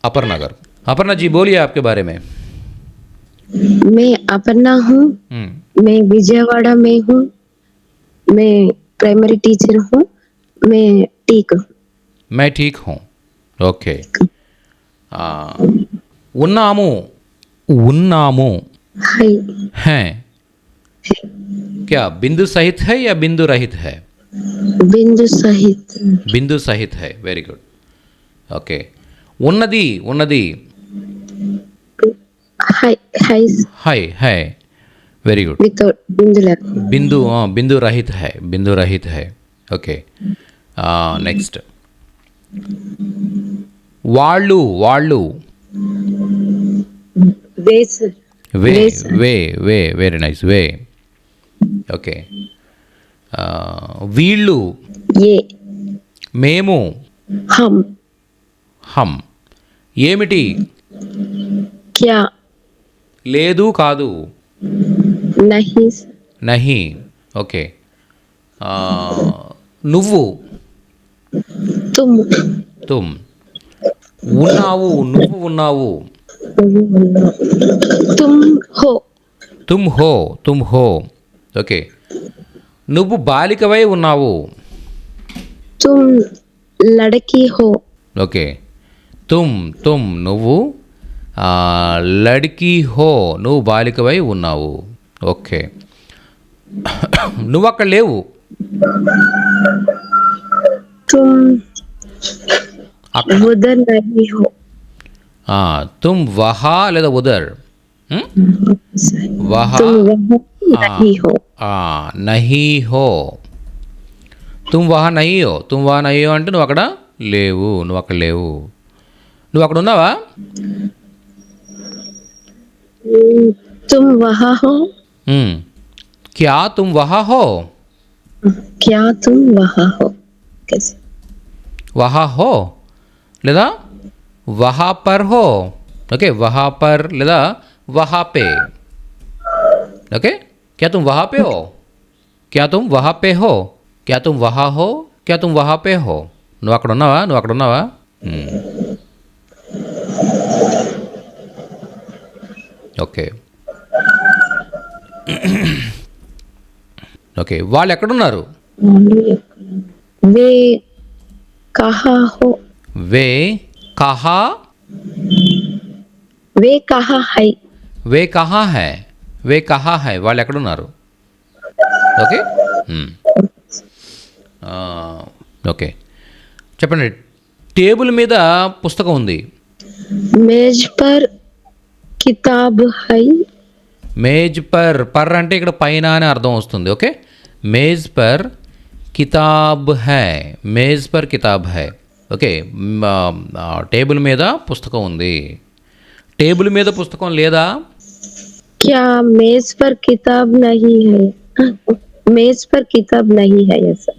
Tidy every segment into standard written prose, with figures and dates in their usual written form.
अपर्णा गारू. अपर्णा जी बोलिए आपके बारे में. मैं अपर्णा हूँ। मैं विजयवाड़ा में हूँ। मैं प्राइमरी टीचर हूँ। मैं ठीक हूँ. मैं ठीक हूँ. ओके. ఉన్నాము ఉన్నాము है हैं. क्या बिंदु सहित है या बिंदु रहित है? बिंदु सहित. बिंदु सहित है. Very good. ओके. ఉన్నది ఉన్నది है. Very good. विदाउट बिंदु लगा. बिंदु रहित है. बिंदु रहित है. ओके. नेक्स्ट. వాళ్ళు వాళ్ళు वे सर. వే వే way very nice way. Okay. వీళ్ళు ये మేము हम. హమ్ ఏమిటి क्या లేదు కాదు नहीं सर. నహి. ఓకే. నువ్వు तुम తుమ్ ఉన్నావు నువ్వు ఉన్నావు तुम हो. తుమ్ హో. ఓకే. నువ్వు బాలికవై ఉన్నావు. तुम लड़की हो. ఓకే. తుమ్ నువ్వు లడ్కీ హో నువ్వు బాలికవై ఉన్నావు. ఓకే. నువ్వు అక్కడ లేవు. तुम అక్కడ उधर नहीं हो. తుమ్ వహా లేదా ఉదర్ వహా तुम वहाँ नहीं हो. నహీ హో. తుమ్ వహా నహీ హో. తుమ్ వహా నహీ హో అంటే నువ్వు అక్కడ లేవు. నువ్వు అక్కడ లేవు. నువ్వు అక్కడ ఉన్నావా? तुम वहाँ हो. క్యా తుమ్ వహా హో. क्या तुम वहाँ हो. कैसे వహా హో లేదా వహా పర్ హో. ఓకే. వహా పర్ లేదా వహా పే. ఓకే. క్యా తుమ్ వహా పే హో. క్యా తుమ్ వహా పే హో. క్యా తుమ్ వహా హో. క్యా తుమ్ వహా పే హో. నువ్వు అక్కడ ఉన్నావా? నువ్వు అక్కడ ఉన్నావా? ఓకే. ఓకే. వాళ్ళు ఎక్కడున్నారు? वे कहाँ हो. వే కహా वे कहाँ है. వే కహా హై. వే కహా హై. వాళ్ళు ఎక్కడున్నారు? ఓకే. ఓకే. చెప్పండి. టేబుల్ మీద పుస్తకం ఉంది. मेज पर किताब है. మేజ్ పర్ అంటే ఇక్కడ పైన అని అర్థం వస్తుంది. ఓకే. మేజ్ పర్ కితాబ్ హై. మేజ్ పర్ కితాబ్ హై. ఓకే. టేబుల్ మీద పుస్తకం ఉంది. టేబుల్ మీద పుస్తకం లేదా? क्या मेज पर किताब नहीं है. मेज पर किताब नहीं है ऐसा.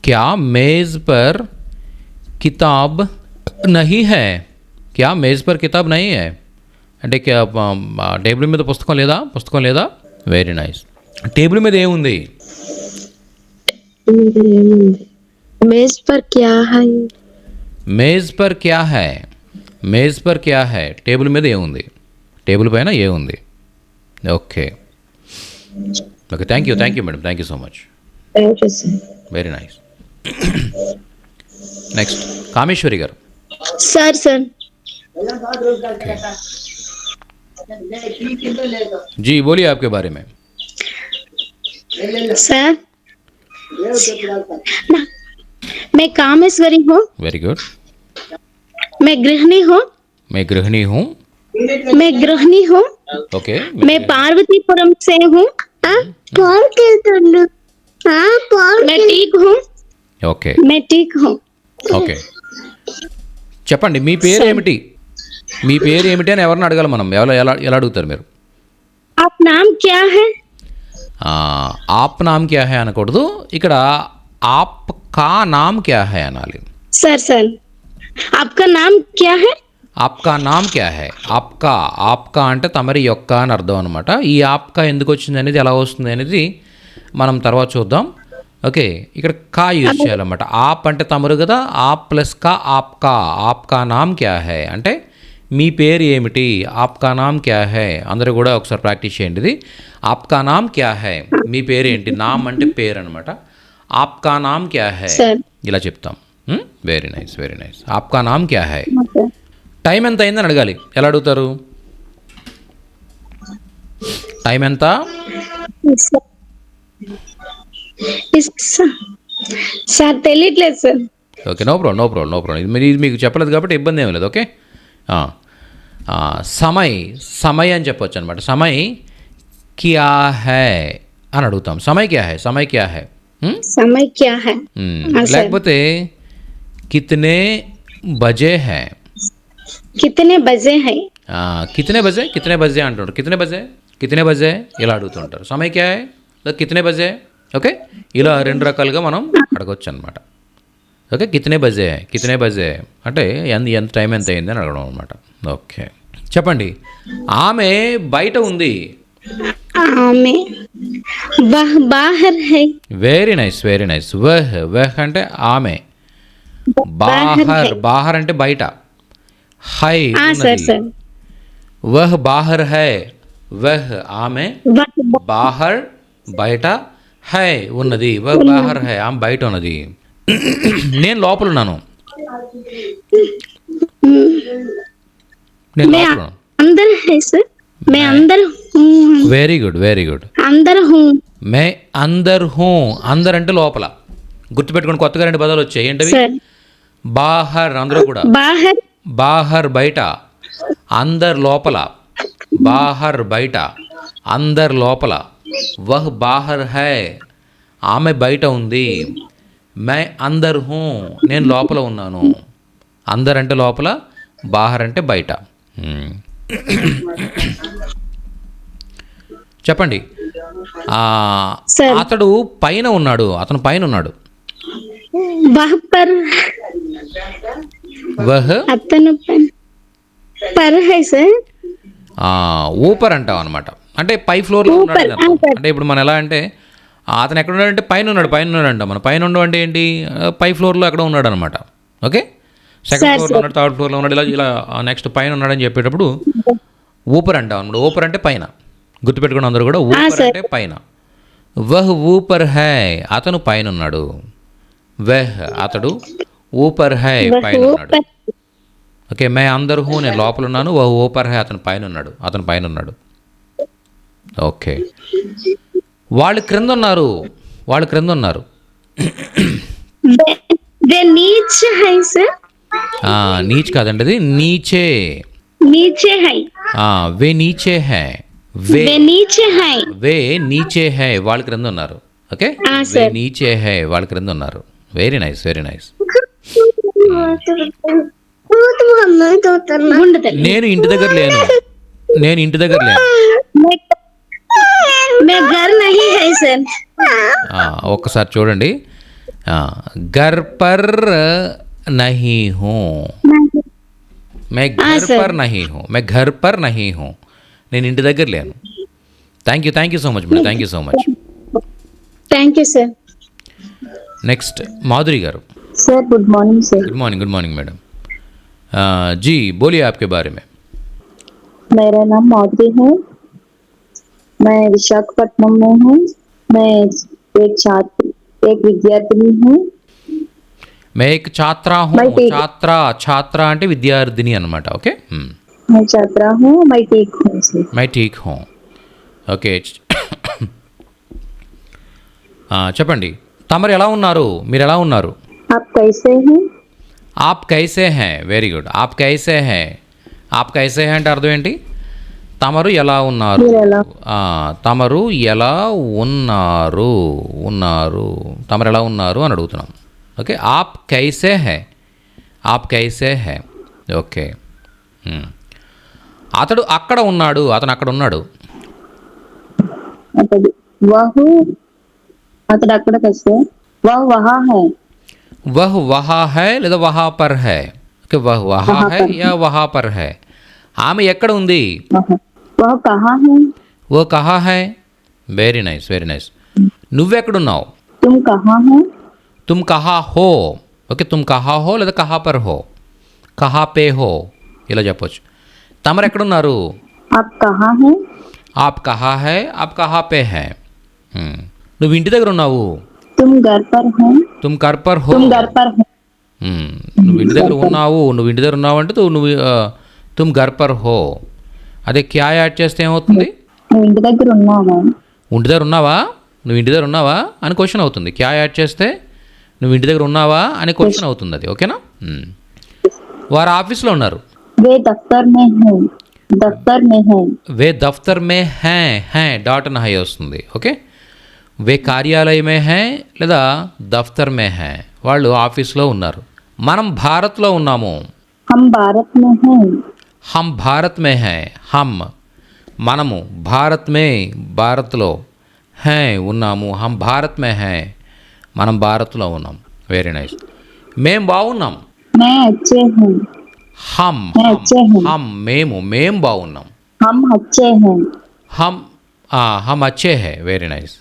क्या मेज पर किताब नहीं है. क्या मेज पर किताब नहीं है అంటే టేబుల్ మీద పుస్తకం లేదా? పుస్తకం లేదా? Very nice. టేబుల్ మీద ఏముంది? मेज पर क्या है. మేజ్ పర్ క్యా హై. మేజ్ పర్ క్యా హై. టేబుల్ మీద ఏముంది? టేబుల్ పైన ఏముంది? Okay. Okay. Thank you madam. Thank you so much. Thank you, sir. Very nice. Next Kameshwari గారు. सर जी बोलिए आपके बारे में. सर मैं कामेश्वरी हूँ. Very good. मैं गृहिणी हूँ. मैं गृहिणी हूँ. मैं गृहिणी हूँ. ओके. मैं पार्वतीपुरम से हूँ. मैं ठीक हूँ. ఓకే. मैं ठीक हूँ. ఓకే. చెప్పండి మీ పేరు ఏమిటి? మీ పేరు ఏమిటి అని ఎవరిని అడగాలి మనం? ఎలా అడుగుతారు మీరు? आप नाम क्या है. ఆప్ నామ్ క్యా హై అనకూడదు. ఇక్కడ ఆప్ కా నామ్ క్యా హై అనాలి. सर आपका नाम क्या है. ఆప్కా నామ్ క్యా హై. ఆప్కా అంటే తమరి యొక్క అని అర్థం అనమాట. ఈ ఆప్కా ఎందుకు వచ్చింది అనేది ఎలా వస్తుంది అనేది మనం తర్వాత చూద్దాం. ఓకే, ఇక్కడ కా యూజ్ చేయాలన్నమాట. ఆప్ అంటే తమరు కదా, ఆప్ ప్లస్ కా ఆప్కా. ఆప్కా నామ్ క్యా హై అంటే మీ పేరు ఏమిటి, ఆప్కా నామ్ క్యా హై. అందరూ కూడా ఒకసారి ప్రాక్టీస్ చేయండి ఇది. ఆప్కా నామ్ క్యా హై, మీ పేరు ఏంటి. నామ్ అంటే పేరు అనమాట. ఆప్కా నామ్ క్యా హై సార్ ఇలా చెప్తాం. Very nice, very nice. ఆప్కా నామ్ క్యా హై. ఓకే టైం ఎంత అయిందని అడగాలి. ఎలా అడుగుతారు? టైం ఎంత? సార్ తెలియట్లేదు sir. Okay, no problem, no problem, no problem. ఇది మీకు చెప్పలేదు కాబట్టి ఇబ్బంది ఏమి లేదు. ఓకే, సమయ్, సమయ్ అని చెప్పొచ్చు అనమాట. సమయ్ క్యా హై అని అడుగుతాం. సమయ్ క్యా హై, సమయ్ క్యా హై. సమయ్ క్యా హై. లేకపోతే కితనే బజే హై. కితనే బజే హై. కితనే బజే, కితనే బజే అంటుంటారు. కితనే బజే, కితనే బజే ఇలా అడుగుతుంటారు. సమయ్ క్యా హై, కితనే బజే. ఓకే, ఇలా రెండు రకాలుగా మనం అడగొచ్చు అనమాట. ఓకే, కితనే బజే, కితనే బజే అంటే ఎంత టైం ఎంత అయింది అని అడగడం అనమాట. ఓకే, చెప్పండి. ఆమె బయట ఉంది. ఆమె బాహర్ హై. Very nice, very nice. వహ్, వహ్ అంటే ఆమె. బాహర్, బాహర్ అంటే బయట. హై ఉన్నది. వహ్ బాహర్ హై. వహ్ ఆమె, బాహర్ బయట, హై ఉన్నది. వహ్ బాహర్ హై, ఆమె బయట ఉన్నది. నేను లోపల ఉన్నాను. నేను లోపల ఉన్నాను. अंदर है सर. मैं अंदर हूँ. Very good, very good. अंदर हूँ. మే అందర్ హూ. అందర్ అంటే లోపల. గుర్తుపెట్టుకోండి, కొత్తగా రెండు పదాలు వచ్చాయి. ఏంటవి? सर బాహర్ అందరూ కూడా. बाहर. బాహర్ బయట, అందర్ లోపల. బాహర్ బయట, అందర్ లోపల. వహ్ బాహర్ హై, ఆమె బయట ఉంది. మే అందర్ హూ, నేను లోపల ఉన్నాను. అందర్ అంటే లోపల, బాహర్ అంటే బయట. చెప్పండి. అతడు పైన ఉన్నాడు. అతను పైన ఉన్నాడు. वह पर. వహ్ అతను पर है सर. ఊపర్ అంటాం అనమాట. అంటే పై ఫ్లోర్లో ఉన్నాడు అని అర్థం. అంటే ఇప్పుడు మనం ఎలా అంటే అతను ఎక్కడ ఉన్నాడంటే పైన ఉన్నాడు, పైన ఉన్నాడు అంటాం. మన పైన ఉండడం అంటే ఏంటి? పై ఫ్లోర్లో ఎక్కడ ఉన్నాడు అనమాట. ఓకే, సెకండ్ ఫ్లోర్లో ఉన్నాడు, థర్డ్ ఫ్లోర్లో ఉన్నాడు, ఇలా ఇలా నెక్స్ట్ పైన ఉన్నాడని చెప్పేటప్పుడు ఊపర్ అంటాం అనమాట. ఊపర్ అంటే పైన. గుర్తుపెట్టుకుని అందరూ కూడా, ఊపర్ అంటే పైన. వహ్ ఊపర్ హై, అతను పైన ఉన్నాడు. వహ్ అతడు, ఊపర్ హై పైన ఉన్నాడు. ఓకే, మే అందరు హూ నేను లోపల ఉన్నాను. వహ్ ఊపర్ హై అతను పైన ఉన్నాడు, అతను పైన ఉన్నాడు. ఓకే, వాళ్ళు క్రింద ఉన్నారు. వాళ్ళు క్రింద ఉన్నారు. वे नीचे है सर. నీచ్ కాదండి, అది నీచే. नीचे है. వే నీచే హై. वे नीचे है. వే నీచే హై, వాళ్ళు క్రింద ఉన్నారు. ఓకే, వే నీచే హై, వాళ్ళు క్రింద ఉన్నారు. Very nice, very nice. నేను ఇంటి దగ్గర లేను. నేను ఇంటి దగ్గర లేను. मैं घर नहीं है सर. ఒక్కసారి చూడండి. घर पर नहीं हूँ. मैं घर पर नहीं हूँ. मैं घर पर नहीं हूँ. నేను ఇంటి దగ్గర లేను. Thank you so much madam. Thank you so much. Thank you sir. Next Madhuri garu. Sir good morning sir. Good morning madam. जी बोलिए आपके बारे में. मेरा नाम माधुरी है. मैं विशाखापट्टनम में हूँ. मैं एक विद्यार्थिनी हूँ. मैं एक छात्रा हूँ. छात्रा అంటే విద్యార్థిని అన్నమాట. ఓకే, मैं छात्रा हूँ. मैं ठीक हूँ. ఓకే, చెప్పండి. తమరు ఎలా ఉన్నారు? మీరు ఎలా ఉన్నారు? आप कैसे हैं? आप कैसे हैं. Very good. आप कैसे हैं. आप कैसे हैं అంటే అర్థం ఏంటి? తమరు ఎలా ఉన్నారు. తమరు ఎలా ఉన్నారు. తమరు ఎలా ఉన్నారు అని అడుగుతున్నాం. ఓకే, आप कैसे हैं. आप कैसे हैं. ఓకే, అతడు అక్కడ ఉన్నాడు. అతను అక్కడ ఉన్నాడు. అతడు అక్కడ कैसे. वह वहाँ है. वह वहाँ है లేదా वहाँ पर है. ఓకే, वह वहाँ है या वहाँ पर है. ఆమె ఎక్కడ ఉంది? वह कहाँ है. वो कहाँ है. Very nice, very nice. నువ్వెక్కడున్నావు. तुम कहाँ हो? तुम कहाँ हो. ఓకే, तुम कहाँ हो లేదా कहाँ पर हो, कहाँ पे हो ఇలా చెప్పొచ్చు. తమరు ఎక్కడున్నారు? आप कहाँ हैं? आप कहाँ है, आप कहाँ पे है. నువ్వు ఇంటి దగ్గర ఉన్నావు. तुम घर पर हो? तुम घर पर हो. तुम घर पर हो? నువ్వు ఇంటి దగ్గర ఉన్నావు, నువ్వు ఇంటి దగ్గర ఉన్నావు అంటే నువ్వు తుమ్ ఘర్ పర్ హో. అదే క్యా యాడ్ చేస్తే ఏమవుతుంది? నువ్వు ఇంటి దగ్గర ఉన్నావా? ఇంటి దగ్గర ఉన్నావా, నువ్వు ఇంటి దగ్గర ఉన్నావా అని క్వశ్చన్ అవుతుంది. క్యా యాడ్ చేస్తే నువ్వు ఇంటి దగ్గర ఉన్నావా అని క్వశ్చన్ అవుతుంది. అది ఓకేనా. వారు ఆఫీస్లో ఉన్నారు. వే దఫ్తర్ మే హై. దఫ్తర్ మే హై. వే దఫ్తర్ మే హై. హై డాట్ అని హై వస్తుంది. ఓకే, వే కార్యాలయ మే హై లేదా దఫ్తర్ మే హై. వాళ్ళు ఆఫీస్లో ఉన్నారు. మనం భారత్లో ఉన్నాము. హమ్ భారత్ మే హై. హమ్ భారత్ మే హై. హమ్ మనము, భారత్ మే భారత్లో, హై ఉన్నాము. హమ్ భారత్ మే హై మనం భారత్లో ఉన్నాం. Very nice. మేం బాగున్నాం. మే అచ్చే హై. హమ్ मैं अच्छे हूँ. హమ్ మేం బాగున్నాం. हम अच्छे हैं. हम अच्छे हैं. Very nice.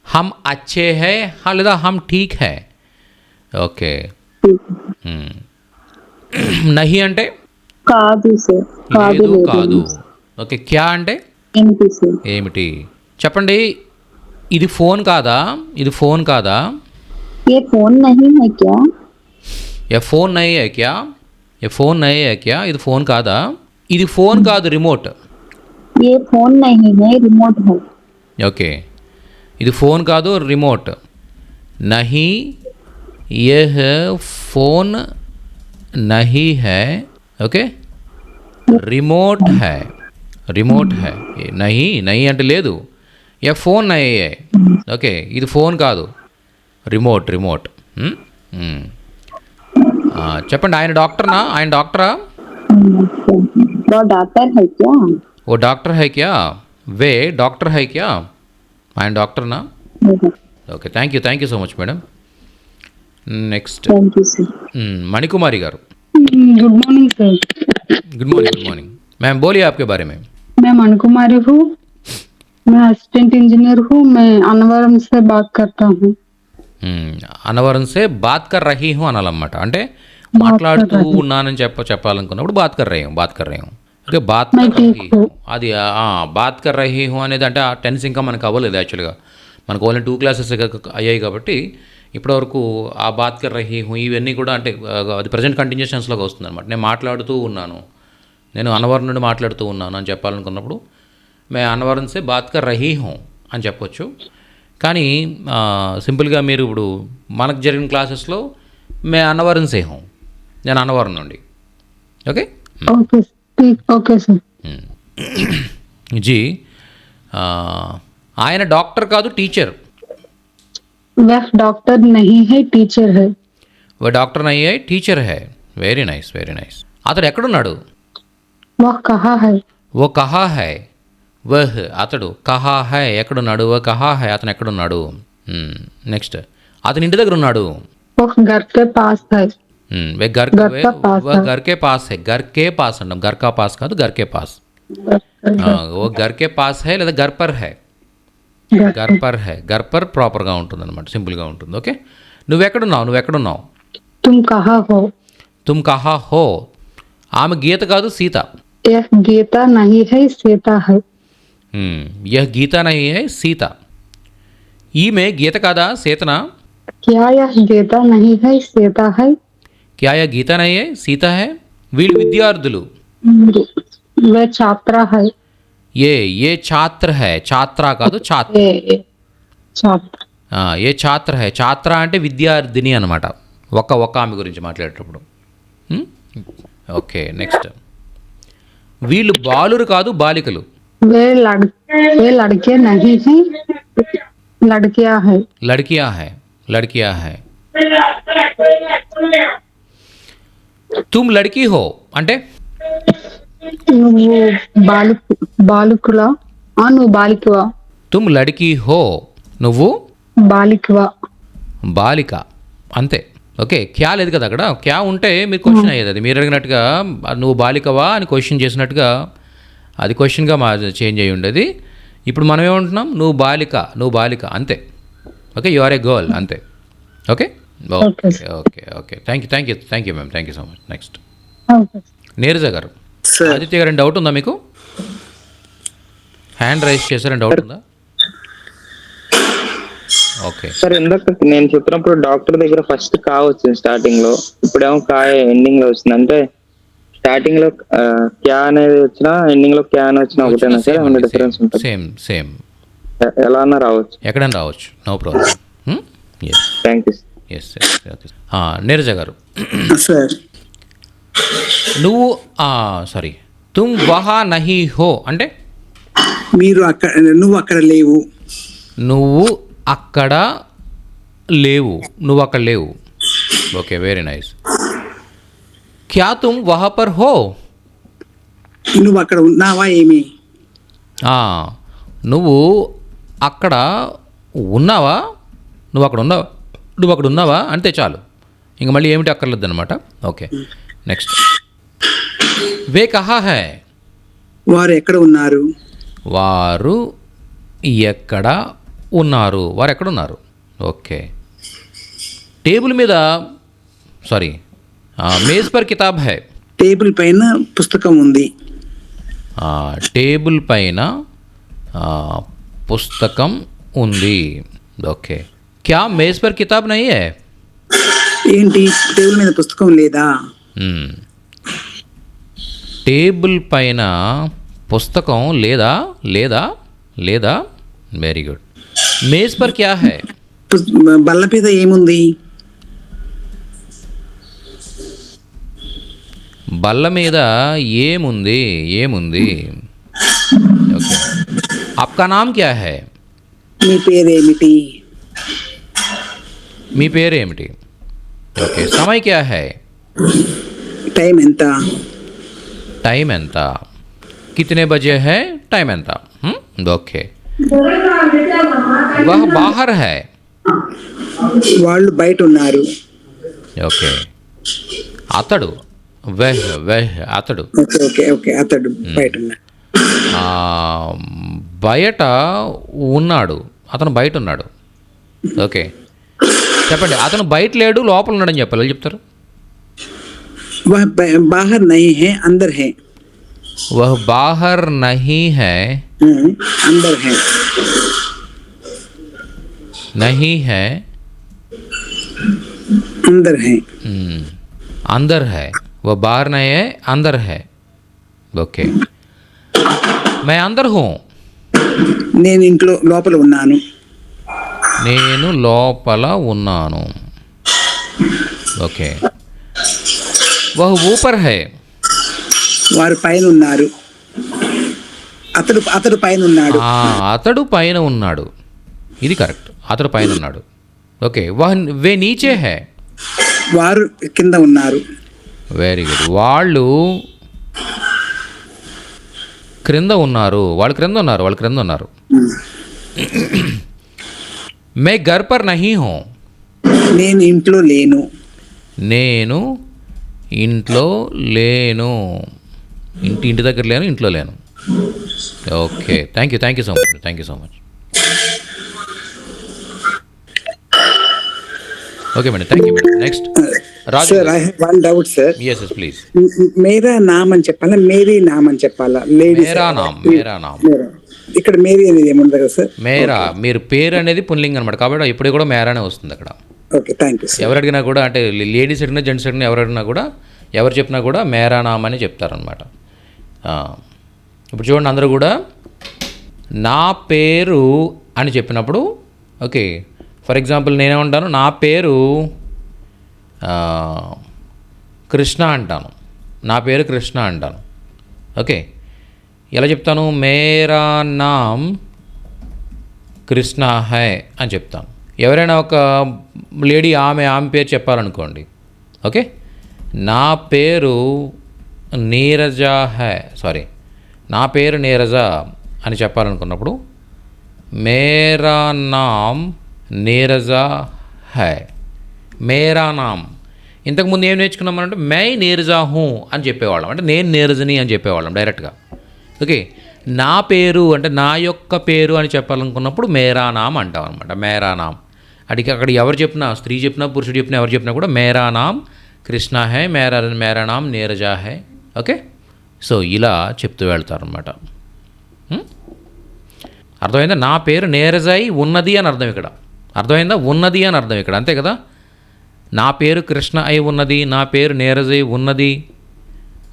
हम अच्छे हैं లేదా हम ठीक है. ఓకే. నహి అంటే కాదు సార్. కాదు లేదు, కాదు. ఓకే, క్యా అంటే ఏమిటి సార్? ఏమిటి. చెప్పండి, ఇది ఫోన్ కాదా, ఇది ఫోన్ కాదా. ये फोन नहीं है क्या? ఏ ఫోన్ నహీ హై క్యా, ఏ ఫోన్ నహీ హై క్యా. ఇది ఫోన్ కాదా. ఇది ఫోన్ కాదు, రిమోట్. ये फोन नहीं है, रिमोट है. ఓకే, ఇది ఫోన్ కాదు, రిమోట్. నహీ యహ్ ఫోన్ నహీ హై. ఓకే, రిమోట్ హై. రిమోట్ హై. నహీ నహీ అంటే లేదు. ఏ ఫోన్ నహీ హై. ఓకే, ఇది ఫోన్ కాదు, రిమోట్. రిమోట్. చెప్పండి, ఆయన డాక్టర్నా, ఆయన డాక్టరా. वो डॉक्टर है क्या? ఓ డాక్టర్ హై క్యా. వే డాక్టర్ హై క్యా. ఆయన డాక్టర్నా. Okay, thank you so much madam. Next thank you sir. Manikumari garu. Good morning sir. Good morning ma'am, बोलिए आपके बारे में. मैं मणकुमारी हूँ. मैं असिस्टेंट इंजीनियर हूँ. मैं अनवरम से बात करता हूँ. అనవరం సే బాత్ కర్ రహీ హూ అనాలన్నమాట. అంటే మాట్లాడుతూ ఉన్నానని చెప్పాలనుకున్నప్పుడు బాత్ కర్ రహీ హూ. ఓకే, బాత్ కర్ రహీ హూ. అది బాత్ కర్ రహీ హూ అనేది అంటే ఆ టెన్స్ ఇంకా మనకు అవ్వలేదు యాక్చువల్గా. మనకు ఓన్లీ 2 క్లాసెస్ అయ్యాయి కాబట్టి ఇప్పటివరకు ఆ బాత్ కర్ రహీ హూ ఇవన్నీ కూడా అంటే అది ప్రజెంట్ కంటిన్యూషన్స్లోకి వస్తుంది అనమాట. నేను మాట్లాడుతూ ఉన్నాను, నేను అనవరం నుండి మాట్లాడుతూ ఉన్నాను అని చెప్పాలనుకున్నప్పుడు మే అనవరం సే బాత్ కర్ రహీ హూ అని చెప్పొచ్చు. కానీ సింపుల్గా మీరు ఇప్పుడు మనకు జరిగిన క్లాసెస్లో మే అనవరం సే హూ, నేను అనవరం నుండి. ఓకే ओके ठीक. Okay sir. జీ, ఆయన డాక్టర్ కాదు, టీచర్. वह डॉक्टर नहीं है, टीचर है. ఓ డాక్టర్ నయ్యే, టీచర్ హై. Very nice, very nice. అతడు ఎక్కడున్నాడు. वह कहाँ है. ఓ కహా హై. వహ్ అతడు, కహా హై ఎక్కడున్నాడు, ఓ కహా హై అతను ఎక్కడున్నాడు. నెక్స్ట్, అతని ఇంటి దగ్గర ఉన్నాడు. वह घर के पास है. घर के पास है. घर के पास అంటాం, घर का पास కాదు, घर के पास. ఓ घर के पास है లేదా घर पर है. घर पर है, घर पर ప్రాపర్గా ఉంటుంది అనమాట, సింపుల్గా ఉంటుంది. ఓకే, నువ్వెక్కడున్నావు. तुम कहाँ हो. తుమ్ కహా హో. ఆమె గీత కాదు, సీత. यह गीता नहीं है, सीता है. యహ్ గీత నహీ హై, సీత. ఈమె గీత కాదా, సీతనా. क्या यह गीता नहीं है, सीता है. క్యా యహ్ గీత నహీ హై, సీత హై. వీళ్ళు విద్యార్థులు. वह छात्रा है. ఏ ఛాత్ర హై, ఛాత్ర కాదు, ఛాత్ర. छात्र. ఏ ఛాత్ర హై. ఛాత్ర అంటే విద్యార్థిని అనమాట, ఒక ఆమె గురించి మాట్లాడేటప్పుడు. ఓకే, నెక్స్ట్, వీళ్ళు బాలురు కాదు, బాలికలు. वे लड़के नहीं हैं, लड़कियां है. లడ్కియా హై. తుమ్ లడ్కీ హో అంటే నువ్వు బాలికులా. నువ్వు బాలికవా. తుమ్ లడ్కీ హో, నువ్వు బాలికవా. బాలిక అంతే. ఓకే, క్యా లేదు కదా అక్కడ. క్యా ఉంటే మీరు క్వశ్చన్ అయ్యేది. అది మీరు అడిగినట్టుగా నువ్వు బాలికవా అని క్వశ్చన్ చేసినట్టుగా అది క్వశ్చన్గా చేంజ్ అయ్యి ఉండేది. ఇప్పుడు మనం ఏమంటున్నాం, నువ్వు బాలిక అంతే. Okay, you are a girl అంతే. Okay okay okay okay okay, thank you ma'am, thank you so much. Next okay Neeraja గారు. సార్ ఆదిత్య గారు, డౌట్ ఉందా మీకు? హ్యాండ్ రైజ్ చేశారని డౌట్ ఉందా? ఓకే, సార్ ఇందాక నేను చెప్పినప్పుడు డాక్టర్ దగ్గర ఫస్ట్ కా వచ్చింది స్టార్టింగ్ లో, ఇప్పుడేమో కాయ ఎండింగ్ లో వచ్చింది. అంటే స్టార్టింగ్ లో క్యా అనేది వచ్చినా ఎండింగ్ లో క్యా అని వచ్చినా ఒకటేనా సార్? ఏమైనా డిఫరెన్స్ ఉంటుంది? సేమ్ ఎలా అన్నా రావచ్చు. ఎక్కడైనా రావచ్చు, no problem. Yes thank you. Yes okay. Neeraja గారు, సార్ నువ్వు సారీ, తుమ్ వహా నహీ హో అంటే మీరు అక్కడ, నువ్వు అక్కడ లేవు. నువ్వు అక్కడ లేవు, నువ్వు అక్కడ లేవు. Okay, very nice. క్యా తుమ్ వహా పర్ హో? నువ్వు అక్కడ ఉన్నావా ఏమి? నువ్వు అక్కడ ఉన్నావా, నువ్వు అక్కడ ఉన్నావా అంతే చాలు, ఇంక మళ్ళీ ఏమిటి అక్కర్లేదు అనమాట. Okay, next. వే కహా హై? వారు ఎక్కడ ఉన్నారు? వారు ఎక్కడ ఉన్నారు, వారు ఎక్కడున్నారు. ఓకే. టేబుల్ మీద సారీ, మేజ్ పర్ కితాబ్ హై. టేబుల్ పైన పుస్తకం ఉంది. టేబుల్ పైన పుస్తకం ఉంది. ఓకే. క్యా మేజ్ పర్ కితాబ్ నహీ హై? ఏంటి, టేబుల్ మీద పుస్తకం లేదా? టేబుల్ పైన పుస్తకం లేదా? లేదా లేదా వెరీ గుడ్. మేజ్ పర్ క్యా హై? బల్ల మీద ఏముంది? బల్ల మీద ఏముంది? ఓకే. ఆప్కా నామ్ క్యా హై? మీ పేరేమిటి? మీ పేరేమిటి? ఓకే. సమయ్ క్యా హై? టైం ఎంత? టైం ఎంత? కితనే బజే హై? టైం ఎంత? ఓకే. వహ్ బాహర్ హై? వాళ్ళు బయట ఉన్నారు. ఓకే. అతడు అతడు ఓకే ఓకే ఓకే, అతడు బయట ఉన్నారు. బయట ఉన్నాడు, అతను బయట ఉన్నాడు. ఓకే, చెప్పండి. అతను బయట లేడు, లోపల ఉన్నాడని చెప్పాలి, వాళ్ళు చెప్తారు. वह बाहर नहीं है, अंदर है. वह बाहर नहीं है, अंदर है. नहीं है, अंदर है. अंदर है. वह बाहर नहीं है, अंदर है. ओके. मैं अंदर हूँ. నేను ఇంట్లో లోపల ఉన్నాను. నేను లోపల ఉన్నాను. ఓకే. వహ్ ఊపర్ హై? వారు పైన ఉన్నారు. అతడు పైన ఉన్నాడు. అతడు పైన ఉన్నాడు, ఇది కరెక్ట్. అతడు పైన ఉన్నాడు. ఓకే. వే నీచే హై? వారు కింద ఉన్నారు. Very good. వాళ్ళు క్రింద ఉన్నారు. వాళ్ళు క్రింద ఉన్నారు. మే ఘర్ పర్ నహీ హూ? నేను ఇంట్లో లేను. నేను ఇంట్లో లేను. ఇంటి దగ్గర లేను, ఇంట్లో లేను. Okay, thank you so much. Okay madam, thank you madam. Next Raju. Sir, I have one doubt sir. Yes please. మేరా నామ్ అని చెప్పాలా, మేరీ నామ్ అని చెప్పాలా? మేరా నామ్. ఇక్కడ మేరీ అనేది ఏముంది కదా సార్? మేరా, మీరు పేరు అనేది పుల్లింగ్ అనమాట, కాబట్టి ఇప్పుడు కూడా మేరానే వస్తుంది అక్కడ. Okay, thank you sir. ఎవరు అడిగినా కూడా, అంటే లేడీస్ అడిగినా జెంట్స్ అడిగినా ఎవరు అడిగినా కూడా, ఎవరు చెప్పినా కూడా మేరా నామ్ అని చెప్తారనమాట. ఇప్పుడు చూడండి, అందరూ కూడా నా పేరు అని చెప్పినప్పుడు, ఓకే, ఫర్ ఎగ్జాంపుల్ నేనేమంటాను, నా పేరు కృష్ణ అంటాను. నా పేరు కృష్ణ అంటాను. ఓకే, ఎలా చెప్తాను? మేరా నామ్ కృష్ణ హై అని చెప్తాను. ఎవరైనా ఒక లేడీ ఆమె పేరు చెప్పాలనుకోండి, ఓకే, నా పేరు నీరజ హై, సారీ, నా పేరు నీరజ అని చెప్పాలనుకున్నప్పుడు మేరా నామ్ నీరజ హై. మేరా నామ్. ఇంతకుముందు ఏం నేర్చుకున్నామనంటే మై నీరజా హూ అని చెప్పేవాళ్ళం, అంటే నేను నీరజని అని చెప్పేవాళ్ళం డైరెక్ట్గా. ఓకే, నా పేరు అంటే నా యొక్క పేరు అని చెప్పాలనుకున్నప్పుడు మేరా నామ్ అంటాం అనమాట. మేరా నామ్. అక్కడ ఎవరు చెప్పినా, స్త్రీ చెప్పినా పురుషుడు చెప్పినా ఎవరు చెప్పినా కూడా మేరా నామ్ కృష్ణ హై, మేరా నామ్ నీరజా హై. ఓకే, సో ఇలా చెప్తూ వెళ్తారనమాట. అర్థమైందా? నా పేరు నీరజాయి ఉన్నది అని అర్థం ఇక్కడ. అర్థమైందా? ఉన్నది అని అర్థం ఇక్కడ, అంతే కదా. నా పేరు కృష్ణ అయి ఉన్నది, నా పేరు నీరజై ఉన్నది,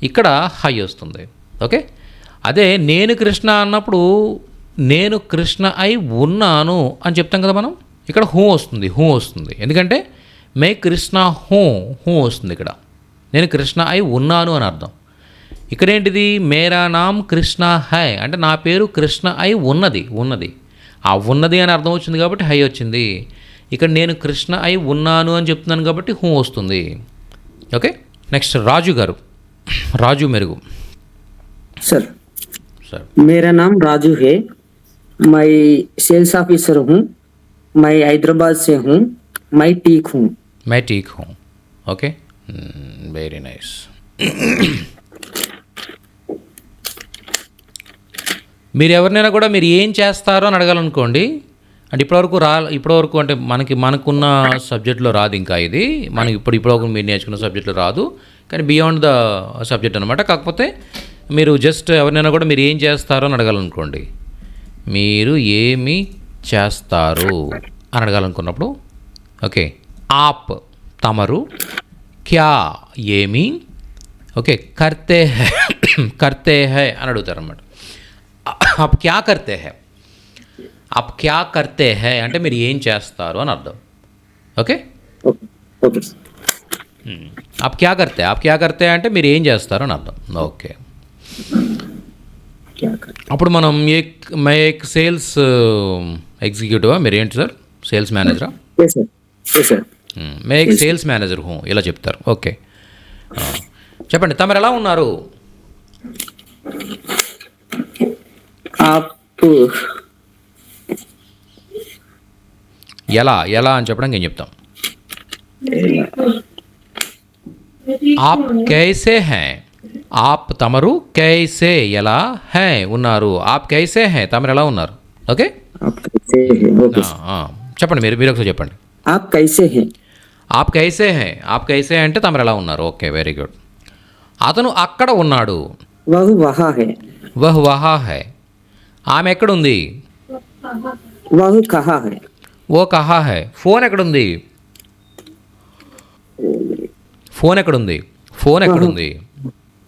ఇక్కడ హై వస్తుంది. ఓకే, అదే నేను కృష్ణ అన్నప్పుడు నేను కృష్ణ అయి ఉన్నాను అని చెప్తాం కదా మనం. ఇక్కడ హూ వస్తుంది. ఎందుకంటే మే కృష్ణ హూ వస్తుంది ఇక్కడ. నేను కృష్ణ అయి ఉన్నాను అని అర్థం. ఇక్కడ ఏంటిది? మేరా నామ్ కృష్ణ హై అంటే నా పేరు కృష్ణ అయి ఉన్నది. ఆ ఉన్నది అని అర్థం వచ్చింది కాబట్టి హై వచ్చింది. ఇక్కడ నేను కృష్ణ అయి ఉన్నాను అని చెప్తున్నాను కాబట్టి హూ వస్తుంది. ఓకే, నెక్స్ట్ రాజు గారు. రాజు మెరుగు. सर सर मेरा नाम राजू है, मैं सेल्स ऑफिसर हूँ, मैं हैदराबाद से हूँ, मैं ठीक हूँ. Okay, very nice. మీరు ఎవరినైనా కూడా మీరు ఏం చేస్తారో అని అడగాలనుకోండి, అంటే ఇప్పటివరకు అంటే మనకున్న సబ్జెక్ట్లో రాదు ఇంకా ఇది, మనకి ఇప్పటివరకు మీరు నేర్చుకున్న సబ్జెక్ట్లో రాదు, కానీ బియాండ్ ద సబ్జెక్ట్ అనమాట. కాకపోతే మీరు జస్ట్ ఎవరినైనా కూడా మీరు ఏం చేస్తారో అని అడగాలనుకోండి, మీరు ఏమి చేస్తారు అని అడగాలనుకున్నప్పుడు ఓకే, ఆప్ తమరు, క్యా ఏమి, ఓకే, కర్తే హై అని అడుగుతారన్నమాట. आप क्या करते हैं అంటే మీరు ఏం చేస్తారు అని అర్థం. Okay, okay. आप क्या करते हैं అంటే మీరు ఏం చేస్తారు అని అర్థం. ఓకే, అప్పుడు మనం ఏక్ సేల్స్ ఎగ్జిక్యూటివా, మీరు ఏంటి సార్ సేల్స్ మేనేజరా? Yes sir. మే ఏక్ సేల్స్ మేనేజర్ హూ ఇలా చెప్తారు. ఓకే, చెప్పండి తమరు ఎలా ఉన్నారు? आप ఎలా అని చెప్పడానికి ఏం చెప్తాం? आप कैसे हैं, आप తమరు, कैसे ఎలా, హై ఉన్నారు, आप कैसे हैं తమరు ఎలా ఉన్నారు. ఓకే, आप कैसे हैं? ओके. చెప్పండి, మీరు ఒకసారి చెప్పండి. आप कैसे हैं? आप कैसे हैं అంటే తమరు ఎలా ఉన్నారు. Okay, very good. అతను అక్కడ ఉన్నాడు. वह वहाँ है. వహా హై. ఆమె ఎక్కడుంది? वह कहाँ है. ఓ కహా హై. ఫోన్ ఎక్కడుంది? ఫోన్ ఎక్కడుంది?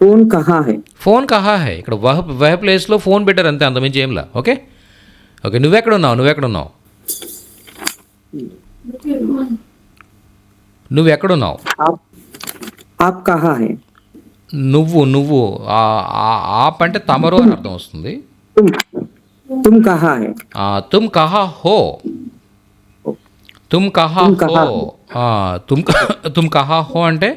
फोन कहाँ है. ఫోన్ కహా హై. ఇక్కడ వహ ప్లేస్లో ఫోన్ పెట్టారు అంతే, అంతమించి ఏంలా. ఓకే, నువ్వెక్కడున్నావు? आप कहाँ है. నువ్వు ఆప్ అంటే తమరు అని అర్థం వస్తుంది. तुम कहाँ है. तुम कहाँ हो. तुम कहाँ हो అంటే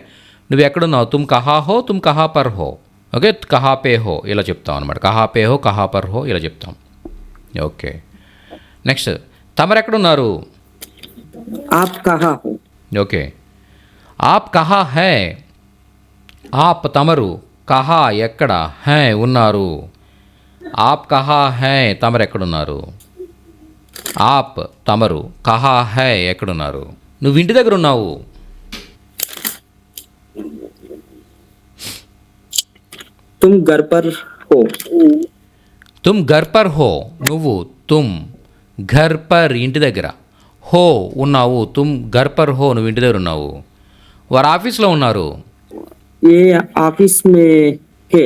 నువ్వు ఎక్కడున్నావు. तुम कहाँ हो, तुम कहाँ पर हो. ఓకే, कहाँ पे हो ఇలా చెప్తాం అనమాట. कहाँ पे हो, कहाँ पर हो ఇలా చెప్తాం. ఓకే, నెక్స్ట్ తమరు ఎక్కడున్నారు? आप कहाँ हो. ఓకే, आप कहाँ है. ఆప్ తమరు, కహా ఎక్కడ, హై ఉన్నారు. ఆప్ కహా హై తమరు ఎక్కడున్నారు. ఆప్ తమరు, కహా హై ఎక్కడున్నారు. నువ్వు ఇంటి దగ్గర ఉన్నావు. तुम घर पर हो. నువ్వు తుమ్ ఘర్ పర్ ఇంటి దగ్గర, హో ఉన్నావు. తుమ్ ఘర్ పర్ హో నువ్వు ఇంటి దగ్గర ఉన్నావు. వారు ఆఫీస్లో ఉన్నారు. ये ऑफिस में है.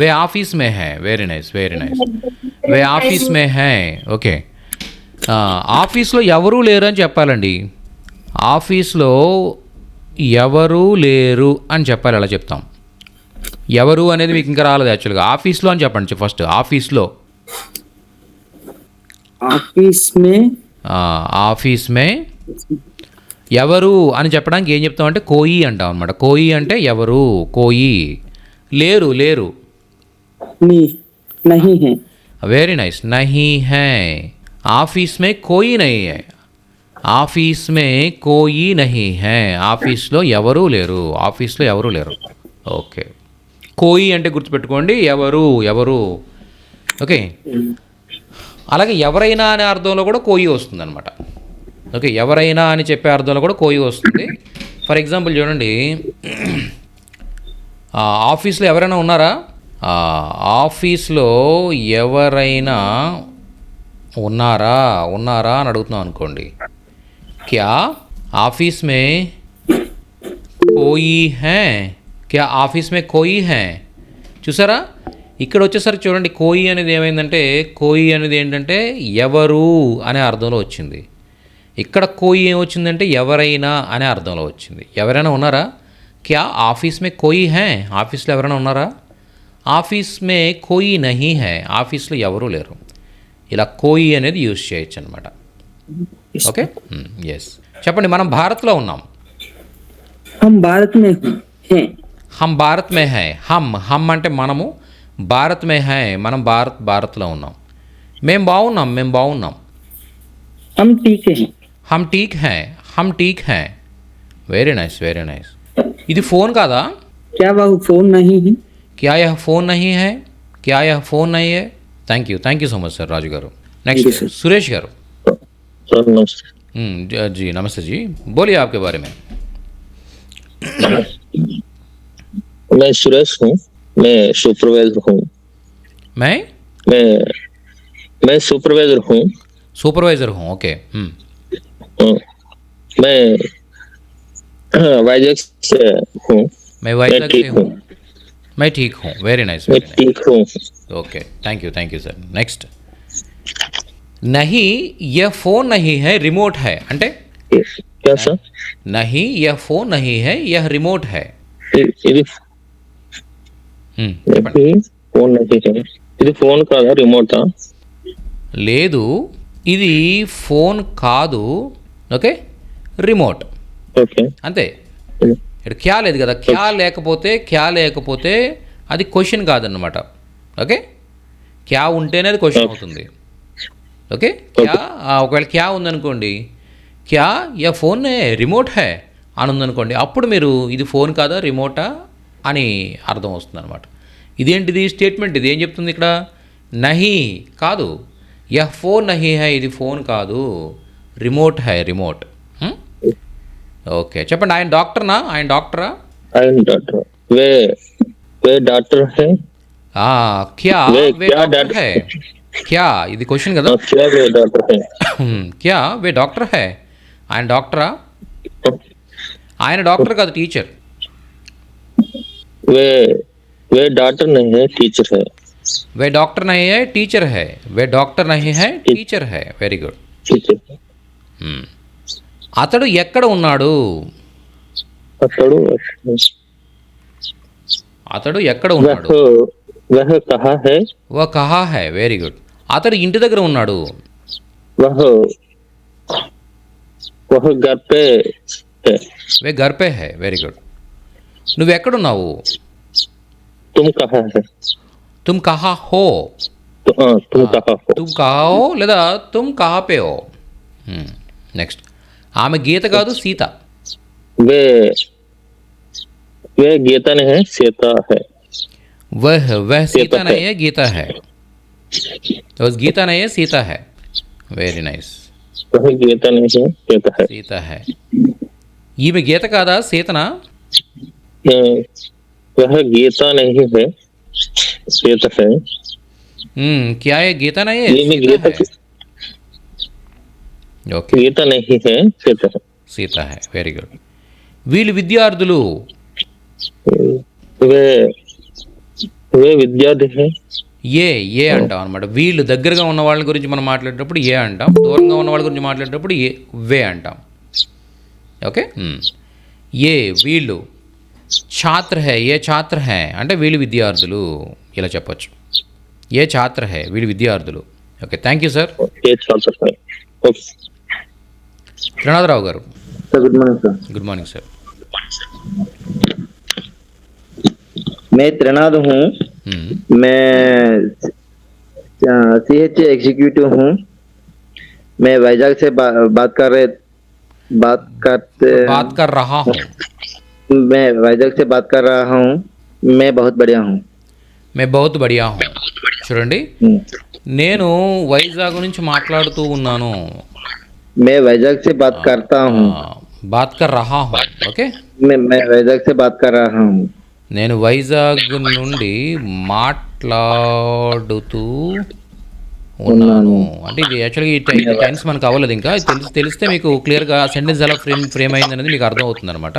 वे ऑफिस में है. Very nice. वे ऑफिस में है. ఓకే, ఆఫీస్లో ఎవరూ లేరు అని చెప్పాలండి. ఆఫీస్లో ఎవరూ లేరు అని చెప్పాలి. అలా చెప్తాం. ఎవరు అనేది మీకు ఇంకా రాలేదు యాక్చువల్గా. ఆఫీస్లో అని చెప్పండి ఫస్ట్. ఆఫీస్ మే ఎవరు అని చెప్పడానికి ఏం చెప్తామంటే కోయి అంటాం అనమాట. కోయి అంటే ఎవరు, కోయి. లేరు नहीं है. Very nice. नहीं है. ఆఫీస్ మే కోయి నహీ హై. ఆఫీస్లో ఎవరూ లేరు. ఓకే, కోయి అంటే గుర్తుపెట్టుకోండి, ఎవరు. ఓకే, అలాగే ఎవరైనా అనే అర్థంలో కూడా కోయి వస్తుందన్నమాట. ఓకే, ఎవరైనా అని చెప్పే అర్థంలో కూడా కోయి వస్తుంది. ఫర్ ఎగ్జాంపుల్ చూడండి, ఆఫీస్లో ఎవరైనా ఉన్నారా? ఆఫీస్లో ఎవరైనా ఉన్నారా అని అడుగుతున్నాం అనుకోండి. క్యా ఆఫీస్ మే కోయి హై? క్యా ఆఫీస్ మే కోయి హై? చూసారా, ఇక్కడ వచ్చేసరికి చూడండి, కోయి అనేది ఏమైందంటే, కోయి అనేది ఏంటంటే ఎవరు అనే అర్థంలో వచ్చింది. ఇక్కడ కోయి ఏమొచ్చిందంటే ఎవరైనా అనే అర్థంలో వచ్చింది. ఎవరైనా ఉన్నారా? క్యా ఆఫీస్ మే కోయి హై? ఆఫీస్లో ఎవరైనా ఉన్నారా? ఆఫీస్ మే కోయి నహీ హై, ఆఫీస్లో ఎవరూ లేరు. ఇలా కోయి అనేది యూజ్ చేయొచ్చు అనమాట. Okay, yes. చెప్పండి, మనం భారత్లో ఉన్నాం. हम भारत में हैं. హమ్ భారత్ మే హై. హమ్ అంటే మనము, భారత్ మే హై మనం భారత్లో ఉన్నాం. మేము బాగున్నాం. हम ठीक हैं. హమ్ టీక్ హై. Very nice. ఇది ఫోన్ కాదా? क्या वह फोन नहीं है? క్యా యహ్ ఫోన్ నహీ హై? Thank you so much sir, Raju garu. Next Suresh గారు. सर नमस्ते. जी नमस्ते जी, बोलिए आपके बारे में. मैं सुरेश हूँ, मैं सुपरवाइजर हूँ. मैं सुपरवाइजर हूँ. ओके. मैं वाइजैक से हूँ. मैं वाइजैक से हूँ. मैं ठीक हूँ. Very nice. ठीक हूँ. Okay, thank you sir. Next, नहीं यह फोन नहीं है, रिमोट है. అంటే क्या सर? नहीं यह फोन नहीं है, यह रिमोट है. ఇది ఫోన్ नहीं है. ఇది ఫోన్ కాదా, రిమోటా? లేదు, ఇది ఫోన్ కాదు. Okay, remote. ఓకే, అంతే. ఇక్కడ క్యా లేదు కదా, క్యా లేకపోతే అది క్వశ్చన్ కాదన్నమాట. ఓకే, క్యా ఉంటేనే అది క్వశ్చన్ అవుతుంది. ఓకే, క్యా ఒకవేళ క్యా ఉందనుకోండి, క్యా యా ఫోన్ రిమోట్ హై అని ఉందనుకోండి, అప్పుడు మీరు ఇది ఫోన్ కాదా రిమోటా అని అర్థం వస్తుంది అనమాట. ఇదేంటిది స్టేట్మెంట్, ఇది ఏం చెప్తుంది ఇక్కడ? నహీ కాదు, యా ఫోన్ నహీ హై, ఇది ఫోన్ కాదు, రిమోట్ హై, రిమోట్. ఓకే, చెప్పండి, ఆయన డాక్టరా? ఆయన డాక్టర్. వే డాక్టర్ హై. క్యా వే డాక్టర్ హై? క్యా ఇది క్వశ్చన్ కదా. క్యా వే డాక్టర్ హై? క్యా వే డాక్టర్ హై? ఆయన డాక్టరా? ఆయన డాక్టర్ కాదు, టీచర్. वे डॉक्टर नहीं है, टीचर है. वे डॉक्टर नहीं है, टीचर है. वे डॉक्टर नहीं है, टीचर है. Very good. అతడు ఎక్కడ ఉన్నాడు? అతడు ఎక్కడ ఉన్నాడు? वह कहाँ है? वह कहाँ है. Very good. అతడు ఇంటి దగ్గర ఉన్నాడు. वह घर पे है. वे घर पे है. Very good. నువ్వు ఎక్కడున్నావు? तुम कहाँ है? तुम कहाँ हो? तुम कहाँ हो? तुम कहाँ हो లేదా तुम कहाँ पे हो. నెక్స్ట్, ఆమె గీత కాదు, సీత. वे गीता नहीं है, सीता है. वह सीता नहीं है, गीता है. तो गीता नहीं है, सीता है. Very nice. वह गीता नहीं है, सीता है. सीता है. ఈమె గీత కాదా, సీతనా? वह गीता नहीं है, सीता है. क्या ये गीता नहीं है, गीता है? ఓకే, గీత नहीं है, सीता है. సీత है. Very good. వీళ్ళు విద్యార్థులు. వే విద్యార్థి హై. ఏ అంటాం అనమాట. వీళ్ళు దగ్గరగా ఉన్న వాళ్ళ గురించి మనం మాట్లాడేటప్పుడు ఏ అంటాం, దూరంగా ఉన్న వాళ్ళ గురించి మాట్లాడేటప్పుడు వే అంటాం. ఓకే, ఏ వీళ్ళు. ఛాత్ర హై, ఏ ఛాత్ర హై అంటే వీళ్ళు విద్యార్థులు, ఇలా చెప్పొచ్చు. ఏ ఛాత్ర హై, వీళ్ళు విద్యార్థులు. Okay, thank you sir. Trinatha Rao garu. Good morning sir. Good morning sir. मैं त्रिनाद हूँ. मैं CH एग्जीक्यूटिव हूँ. मैं वाइजैक से बात कर रहा हूँ. मैं वाइजैक से बात कर रहा हूँ. मैं बहुत बढ़िया हूँ. చూడండి, నేను వైజాగ్ నుంచి మాట్లాడుతూ ఉన్నాను. मैं वैजाग से बात करता हूँ। బాత్ కర్ రహా హూ. ఓకే, मैं वैजाग से बात कर रहा हूँ। నేను వైజాగ్ నుండి మాట్లాడుతూ ఉన్నాను. అంటే ఇది యాక్చువల్గా ఈ టెన్స్ మనకు అవ్వలేదు ఇంకా. ఇది తెలిస్తే మీకు క్లియర్గా సెంటెన్స్ ఎలా ఫ్రేమ్ అయింది అనేది మీకు అర్థం అవుతుంది అనమాట.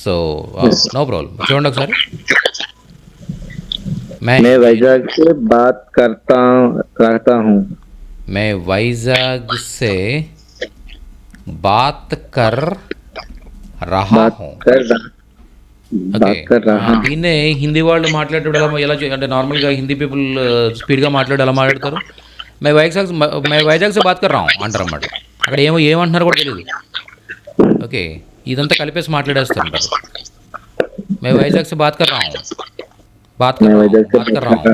So no problem. చూడండి ఒకసారి. मैं वैजाग से बात करता हूँ। मैं वैजाग से बात कर रहा हूँ. దీన్నే హిందీ వాళ్ళు మాట్లాడేటప్పుడు ఎలా అంటే నార్మల్గా హిందీ పీపుల్ స్పీడ్గా మాట్లాడి ఎలా మాట్లాడతారు? मैं వైజాగ్ से बात कर रहा हूँ అంటారు అన్నమాట. అక్కడ ఏమంటున్నారో కూడా తెలియదు. ఓకే, ఇదంతా కలిపేసి మాట్లాడేస్తుంటారు. मैं వైజాగ్ से बात कर रहा हूँ, बात कर रहा हूँ.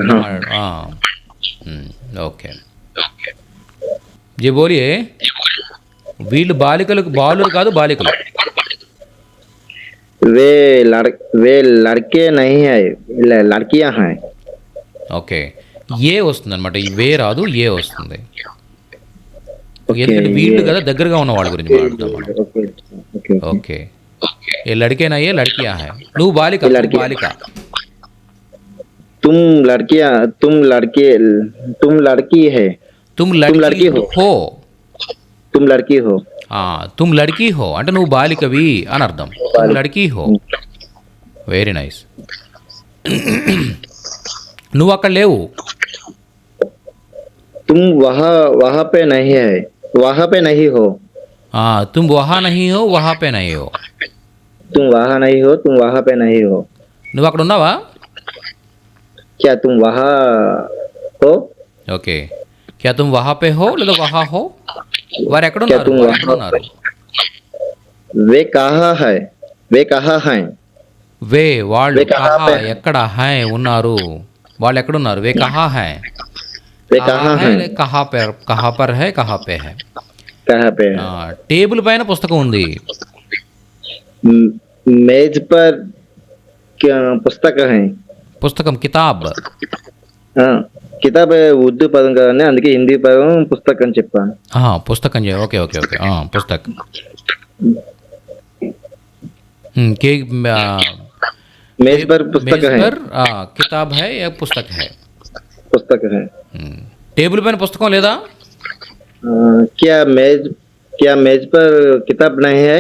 ఓకే జీ బోలియే. వీళ్ళు బాలురు కాదు, బాలికలు. वे लड़के नहीं है, लड़कियां हैं. ఓకే, ఏ వస్తుంది అనమాట. వే రాదు, ఏ వస్తుంది. ఎందుకంటే వీళ్ళు కదా దగ్గరగా ఉన్న వాళ్ళ గురించి మాట్లాడతాం. ఓకే, ఏ లడికేనా, ఏ లड़कियां है. నువ్వు బాలిక, బాలిక. तुम लड़की है. तुम लड़की हो. तुम लड़की हो అంటే నువ్వు బాలికవి అని అర్థం. तुम लड़की हो. Very nice. నువ్వు అక్కడ లేవు. तुम वहाँ पे नहीं है, वहाँ पे नहीं हो. तुम वहाँ नहीं हो, वहाँ पे नहीं हो. तुम वहाँ नहीं हो, तुम वहाँ पे नहीं हो. నువ్వు అక్కడ ఉన్నావా? क्या तुम वहाँ हो? ఓకే, क्या तुम वहाँ पे हो లేదా वहाँ हो. వారు ఎక్కడున్నారు? वे कहाँ है, వే వాళ్ళు, కహా ఎక్కడ, హై ఉన్నారు. వాళ్ళు ఎక్కడున్నారు? వే కహా హై. కహా పర్ హై, కహా పే హై. టేబుల్ పైన పుస్తకం ఉంది. मेज पर पुस्तक है. పుస్తకం కితాబ్. కితాబ్ ఉర్దూ పదం కదండి, అందుకే హిందీ పదం పుస్తకం చెప్పాను. పుస్తకం. ఓకే ఓకే ఓకే, పుస్తక్. मेज पर पुस्तक है. किताब है या पुस्तक है? पुस्तक है. टेबल पर पुस्तकों लेदा. क्या मेज पर किताब नहीं है?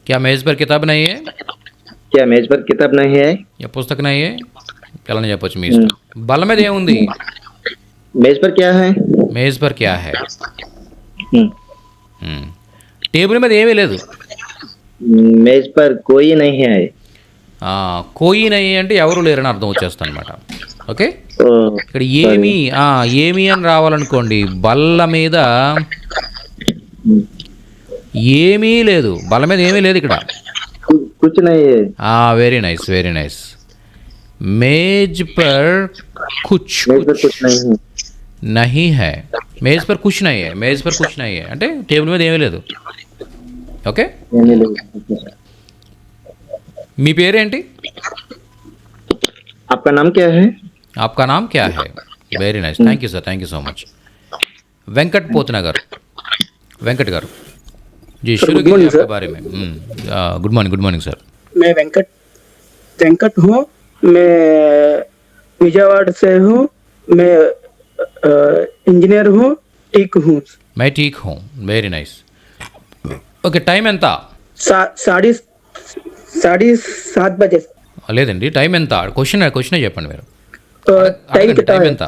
क्या मेज पर किताब नहीं है? क्या मेज पर किताब नहीं है या पुस्तक नहीं है? ఎలా చెప్పొచ్చు మీ ఇష్టం. బల్ల మీద ఏముంది? मेज पर क्या है? मेज पर क्या है. టేబుల్ మీద ఏమీ లేదు. मेज पर कोई नहीं है. కోయి నహీ అంటే ఎవరు లేరని అర్థం వచ్చేస్తుంది అనమాట. ఓకే, ఇక్కడ ఏమి అని రావాలనుకోండి. బల్ల మీద ఏమీ లేదు, బల్ల మీద ఏమీ లేదు ఇక్కడ. कुछ नहीं है. Very nice, very nice. मेज पर कुछ नहीं है. मेज पर कुछ नहीं है, मेज पर कुछ नहीं है అంటే టేబుల్ మీద ఏమీ లేదు. ఓకే, మీ పేరేంటి? आपका नाम क्या है? आपका नाम क्या है? Very nice, thank you sir, thank you so much. Venkat పోతున్నా గారు, వెంకట్ గారు जी शुरू कीजिए आपके बारे में. Good morning sir. मैं वेंकट हूँ. मैं विजयवाड़ा से हूँ. मैं इंजीनियर हूँ. ठीक हूँ. मैं ठीक हूँ. Very nice. ఓకే, టైం ఎంత? 7:30 बजे. లేదండి, టైం ఎంత? క్వశ్చన్ చెప్పండి మీరు. టైం ఎంత?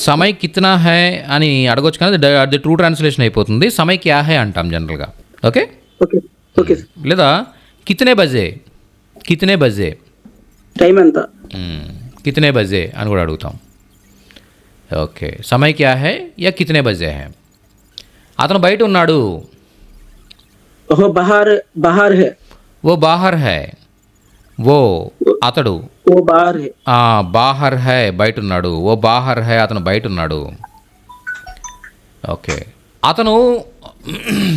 సమయ్ కితనా హై అని అడగొచ్చు కానీ అది ట్రూ ట్రాన్స్లేషన్ అయిపోతుంది. సమయ్ క్యా హై అంటాం జనరల్గా. Okay okay. లేదా కితనే బజే టైం ఎంత, కితనే బజే అని కూడా అడుగుతాం. ఓకే, సమయ్ క్యా హై యా కితనే బజే హై. అతను బయట ఉన్నాడు. బాహర్ హై. ఓ బాహర్ హై. ఓ అతడు. ఓ బాహర్ హై. బాహర్ హై బయట ఉన్నాడు. ఓ బాహర్ హై అతను బయట ఉన్నాడు. ఓకే, అతను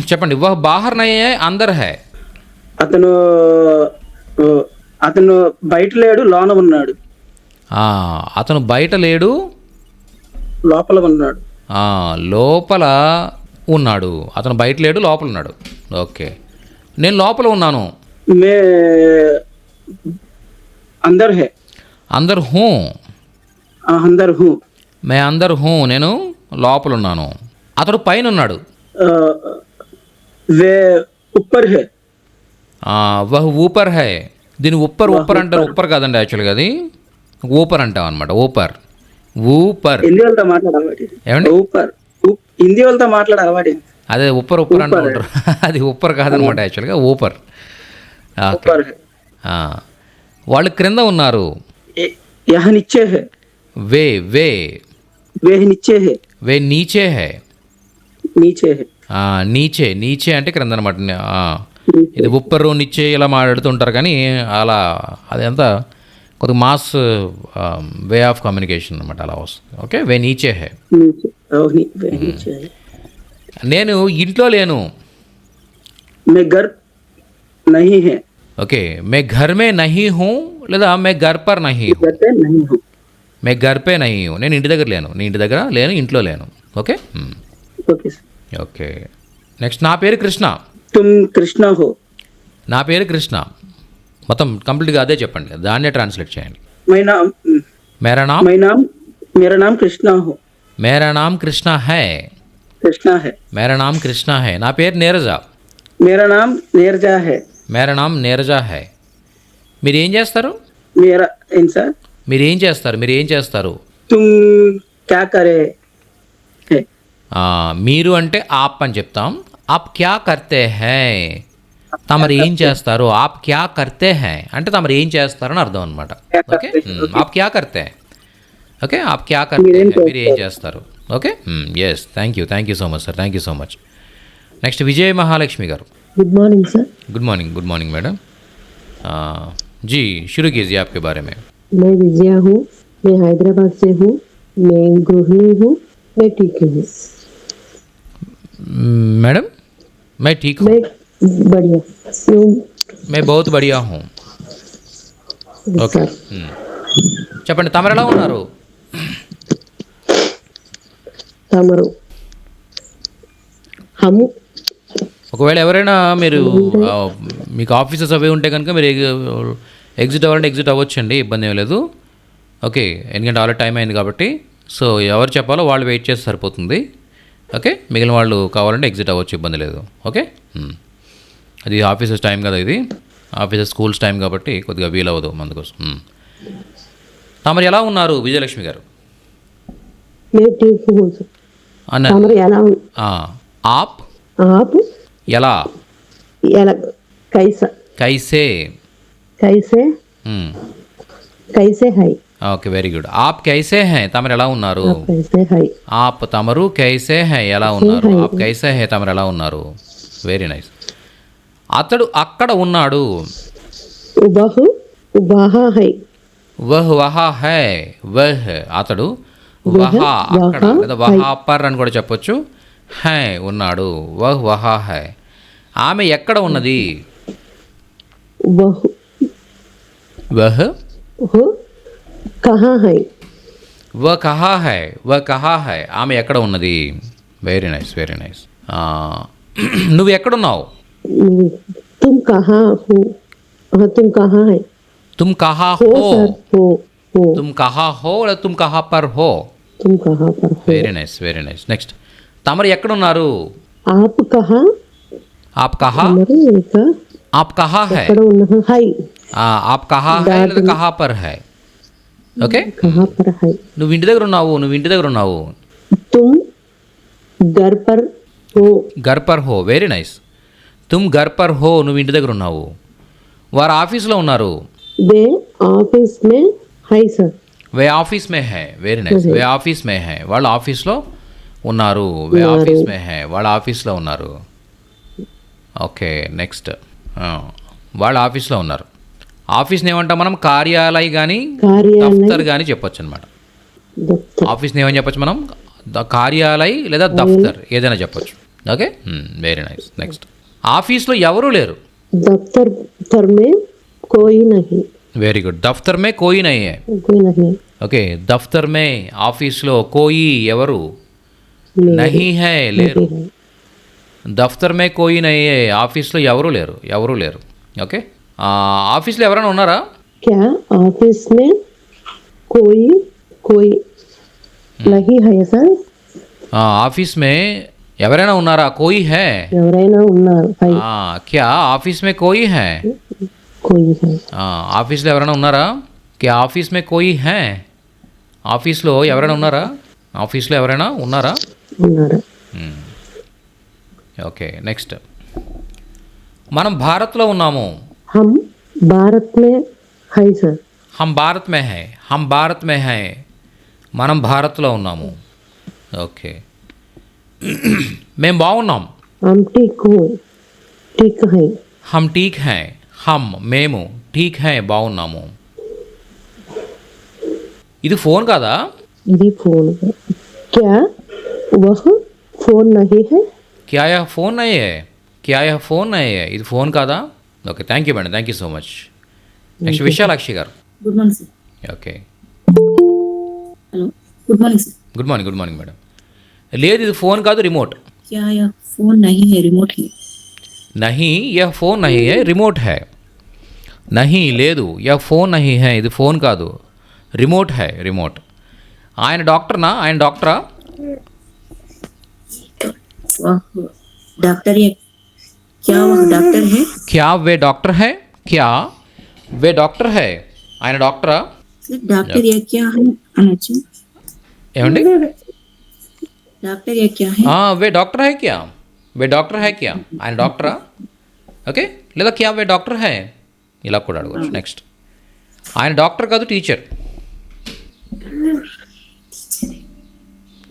చెప్పండి. వహ్ బాహర్ నహీ హై అందర్ హై. అతను బయట లేడు, లోన ఉన్నాడు. అతను బయట లేడు, లోపల ఉన్నాడు. లోపల ఉన్నాడు. అతను బయట లేడు, లోపల ఉన్నాడు. ఓకే, నేను లోపల ఉన్నాను. मैं अंदर है అందర్ హూ. अंदर हूँ మే అందర్ హూ, నేను లోపల ఉన్నాను. అతడు పైన ఉన్నాడు. वे ऊपर है వహ్ ఊపర్ హై. దీన్ని ఉప్పర్ అంటారు. ఉప్పర్ కాదండి యాక్చువల్గా, అది ఊపర్ అంటాం అనమాట. ఊపర్ హిందీ వాళ్ళతో మాట్లాడాలి. ఏమండి? హిందీ వాళ్ళతో మాట్లాడాలి. అదే ఉప్పర్ అంటూ ఉంటారు. అది ఉప్పర్ కాదనమాట యాక్చువల్గా, ఊపర్. ఓకే, వాళ్ళు క్రింద ఉన్నారు. यहाँ नीचे है వే వే वे नीचे है వే నీచే హై. नीचे है నీచే అంటే క్రింద అనమాట. ఇది ఉప్పరు నిచ్చే ఇలా మాట్లాడుతుంటారు, కానీ అలా అదంతా కొద్దిగా మాస్ వే ఆఫ్ కమ్యూనికేషన్ అనమాట, అలా వస్తుంది. ఓకే, వే నీచే హై. वे नीचे है నేను ఇంట్లో లేను. मैं घर नहीं है okay, May Ghar May Nahi who లేదా మే ఘర్ పర్ నహీ హూ. घर पे नहीं हूँ మే ఘర్ పే నహీ హూ, నేను ఇంటి దగ్గర లేను. నేను ఇంటి దగ్గర లేను, ఇంట్లో లేను. Okay okay sir okay, next. నా పేరు కృష్ణ. तुम कृष्णा हो నా పేరు కృష్ణ. మొత్తం కంప్లీట్గా అదే చెప్పండి, దాన్నే ట్రాన్స్లేట్ చేయండి. मैं नाम మేరా నామ్ मेरा नाम कृष्णा हो మేరా నామ్ కృష్ణ హై. कृष्णा है మేరా నామ్ కృష్ణ హై. నా పేరు నీరజ. मेरा नाम नीरजा है మేరా నామ్ నీరజ హై. మీరు ఏం చేస్తారు? मेरा इंसान మీరు ఏం చేస్తారు? तुम क्या करे है మీరు అంటే ఆప్ అని చెప్తాం. ఆప్ క్యా కర్తే హై, తమరు ఏం చేస్తారు. ఆప్ క్యా కర్తే హై అంటే తమరు ఏం చేస్తారని అర్థం అనమాట. ఓకే, ఆప్ క్యా కర్తే. ఓకే, ఆప్ క్యా కర్తే హై, మీరు ఏం చేస్తారు. Okay, yes, thank you so much sir, thank you so much. Next Vijaya Mahalakshmi garu. Good morning sir. Good morning madam. जी, शुरू कीजिए आपके बारे में. मैं विजया हूँ, मैं हैदराबाद से हूँ, मैं गृहिणी हूँ, मैं ठीक हूँ. मैडम, मैं ठीक हूँ. मैं बढ़िया हूँ. मैं बहुत बढ़िया हूँ. ఓకే, చెప్పండి, తమరు ఎలా ఉన్నారు? తమరు హము. ఒకవేళ ఎవరైనా మీరు మీకు ఆఫీసెస్ అవి ఉంటే కనుక మీరు ఎగ్జిట్ అవ్వాలంటే ఎగ్జిట్ అవ్వచ్చండి, ఇబ్బంది ఏం లేదు. ఓకే, ఎందుకంటే ఆల్రెడీ టైం అయింది కాబట్టి. సో ఎవరు చెప్పాలో వాళ్ళు వెయిట్ చేస్తే సరిపోతుంది. ఓకే, మిగిలిన వాళ్ళు కావాలంటే ఎగ్జిట్ అవ్వచ్చు, ఇబ్బంది లేదు. ఓకే, అది ఆఫీసెస్ టైం కదా, ఇది ఆఫీసెస్ స్కూల్స్ టైం కాబట్టి కొద్దిగా వీలవ్వదు అందుకోసం. తమరు ఎలా ఉన్నారు విజయలక్ష్మి గారు? ఆప్ ఎలా కైసే హై. Okay, very good. ఆప్ కైసే హై, తమరు ఎలా ఉన్నారు? ఆప్ తమరు కైసే హై, ఎలా ఉన్నారు? ఆప్ కైసే హై, తమరు ఎలా ఉన్నారు? Very nice. అతడు అక్కడ ఉన్నాడు. వహ్ వహా హై, వహ్ అతడు, వహా అక్కడ లేదా వహా పర్ అని కూడా చెప్పొచ్చు. హై ఉన్నాడు, వహ్ వహా హై. ఆమె ఎక్కడ ఉన్నది? వహ్ కహా హై. వహ్ కహా హై, ఆమె ఎక్కడ ఉన్నది? Very nice, very nice. నువ్వు ఎక్కడున్నావు? तुम कहाँ हो? तुम कहाँ है? तुम कहाँ हो? तुम कहाँ हो లేదా तुम कहाँ पर हो? तुम कहाँ पर हो? Very nice, very nice. Next, తమరు ఎక్కడున్నారు? आप कहाँ? आप कहाँ? आप कहाँ है? आप कहाँ है లేదా कहाँ पर है? ఓకే, कहाँ पर है? నువ్వు ఇంటి దగ్గర ఉన్నావు. तुम घर पर हो. घर पर हो, వెరీ నైస్. తుమ్ ఘర్ పర్ హో, నువ్వు ఇంటి దగ్గర ఉన్నావు. వారు ఆఫీస్లో ఉన్నారు. वे ऑफिस में है सर. వే ఆఫీస్ మే హై, వెరీ నైస్. వే ఆఫీస్ మే హై, వాళ్ళు ఆఫీస్లో ఉన్నారు. వే ఆఫీస్ మే హై, వాళ్ళ ఆఫీస్లో ఉన్నారు. ఓకే, నెక్స్ట్, వాళ్ళు ఆఫీస్లో ఉన్నారు. ఆఫీస్ని ఏమంటాం మనం? కార్యాలయ కానీ దఫ్తర్ కానీ చెప్పొచ్చు అనమాట. ఆఫీస్ని ఏమని చెప్పొచ్చు మనం? కార్యాలయ లేదా దఫ్తర్ ఏదైనా చెప్పొచ్చు. Okay, very nice. నెక్స్ట్, ఆఫీస్లో ఎవరూ లేరు. दफ्तर में कोई नहीं. Very good. దఫ్తర్ మే కోయి నహీ హై. ఓకే, దఫ్తర్ మే ఆఫీస్లో కోయి ఎవరు? నహీ హై లేరు. దఫ్తర్ మే కోయి నహీ హై, ఆఫీస్లో ఎవరూ లేరు. ఓకే, ఆఫీస్లో ఎవరైనా ఉన్నారా? क्या ऑफिस में कोई नहीं है सर? ఆఫీస్ మే ఎవరైనా ఉన్నారా? కోయి హై. ఎవరైనా ఉన్నారు. క్యా ఆఫీస్ మే కోయి హై? कोई है. ఆఫీస్లో ఎవరైనా ఉన్నారా? క్యా ఆఫీస్ మే కోయి హై? ఆఫీస్లో ఎవరైనా ఉన్నారా? ఆఫీస్లో ఎవరైనా ఉన్నారా? ఉన్నారు. Okay, next. మనం భారత్లో ఉన్నాము. हम भारत में है सर. हम भारत में है. మనం భారత్లో ఉన్నాము. ఓకే, మేము బాగున్నాం. हम ठीक है. हम ठीक है. మేము ठीक है బాగున్నాము. ఇది ఫోన్ కాదా? ఇది ఫోన్. क्या वह फोन नहीं है? क्या यह फोन नहीं है? ఇది ఫోన్ కాదా? Okay, thank you madam, thank you so much. Next Vishalakshi గారు. Good morning sir. Okay, hello, good morning sir. Good morning madam. లేదు, ఇది ఫోన్ కాదు, రిమోట్. क्या यह फोन नहीं है, रिमोट है? नहीं, यह फोन नहीं है, रिमोट है. नहीं లేదు, यह फोन नहीं है, ఇది ఫోన్ కాదు, రిమోట్ है, రిమోట్. ఆయన డాక్టర్నా? ఆయన డాక్టరా? वह डॉक्टर है? क्या वह डॉक्टर है? क्या वे डॉक्टर है? क्या वे डॉक्टर है? ఆయన డాక్టరా? सर डॉक्टर या क्या है अनुज? ఏమండి? डॉक्टर या क्या है? వే డాక్టర్ హై క్యా? వే డాక్టర్ హై క్యా? ఆయన డాక్టరా? ఓకే, లేదా క్యా వే డాక్టర్ హై ఇలా కూడా అడగవచ్చు. నెక్స్ట్, ఆయన డాక్టర్ కాదు, టీచర్.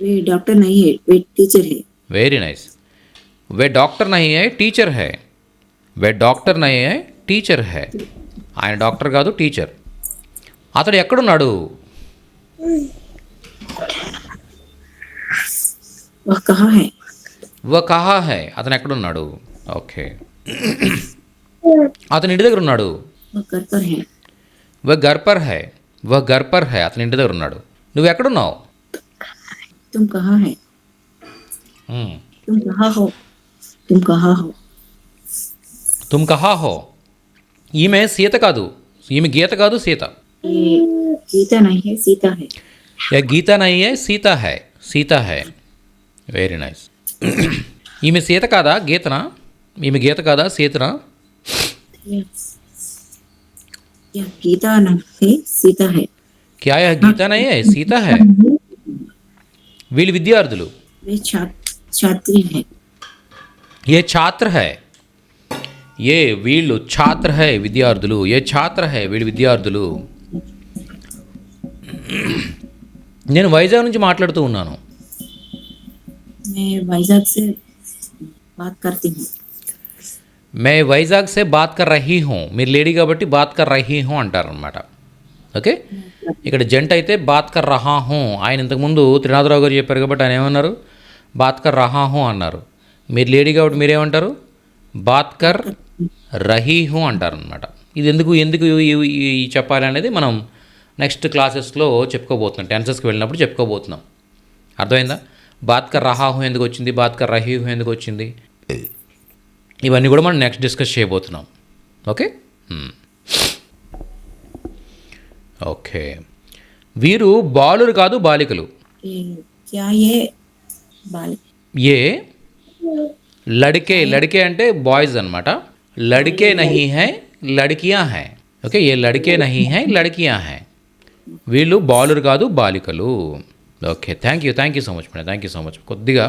वे डॉक्टर नहीं है, वे टीचर है. Very nice. वे डॉक्टर नहीं है, टीचर है. वे डॉक्टर नहीं है, టీచర్ హే. ఆయన డాక్టర్ కాదు, టీచర్. అతడు ఎక్కడున్నాడు? वह कहाँ है? వह కహా హై, అతను ఎక్కడున్నాడు? ఓకే, అతని ఇంటి దగ్గర ఉన్నాడు. वह घर पर है. వह ఘర్ పర్ హై. వह ఘర్ పర్ హై, అతని ఇంటి దగ్గర ఉన్నాడు. నువ్వు ఎక్కడున్నావు? तुम कहाँ है? तुम कहाँ हो? तुम कहाँ हो? తుమ్ కహా హో. ఈమె సీత కాదు, ఈమె గీత కాదు, సీత. ये गीता नहीं है, सीता है. యా గీత నహీ హై, సీత హై. సీత హై. Very nice. ఈమె సీత కాదా, గీతనా? ఈమె గీత కాదా, సీతనా? यह गीता नहीं है, सीता है. క్యా యహ్ గీత నహీ హై, సీత హై. వీళ్ళు విద్యార్థులు. वे छात्री है. ఏ ఛాత్ర హై. ఏ వీళ్ళు ఛాత్ర హై, విద్యార్థులు. ఏ ఛాత్ర హై, వీళ్ళు విద్యార్థులు. నేను వైజాగ్ నుంచి మాట్లాడుతూ ఉన్నాను. मैं वाइजाग से बात करती हूँ. మే వైజాగ్ సే బాత్ కర్ రహీ హూ. మీరు లేడీ కాబట్టి బాత్ కర్ రహీ హూ అంటారనమాట. ఓకే, ఇక్కడ జంట అయితే బాత్ కర్ రహా హూ. ఆయన ఇంతకుముందు త్రినాథరావు గారు చెప్పారు కాబట్టి ఆయన ఏమన్నారు? బాత్ కర్ రహా హూ అన్నారు. మీరు లేడీ కాబట్టి మీరేమంటారు? బాత్ కర్ రహీ హూ అంటారనమాట. ఇది ఎందుకు చెప్పాలి అనేది మనం నెక్స్ట్ క్లాసెస్లో చెప్పుకోబోతున్నాం. టెన్సెస్కి వెళ్ళినప్పుడు చెప్పుకోబోతున్నాం. అర్థమైందా? బాత్ కర్ రహా హూ ఎందుకు వచ్చింది, బాత్ కర్ రహీ హూ ఎందుకు వచ్చింది, ఇవన్నీ కూడా మనం నెక్స్ట్ డిస్కస్ చేయబోతున్నాం. Okay, okay. వీరు బాలురు కాదు, బాలికలు. क्या ये बाल? ఏ లడికే. లడికే అంటే బాయ్స్ అనమాట. లడికే నహీ హై, లడికియా హై. ఓకే, ఏ లడికే నహీ హై, లడికియా హై. వీళ్ళు బాలురు కాదు, బాలికలు. Okay, thank you so much madam, thank you so much. కొద్దిగా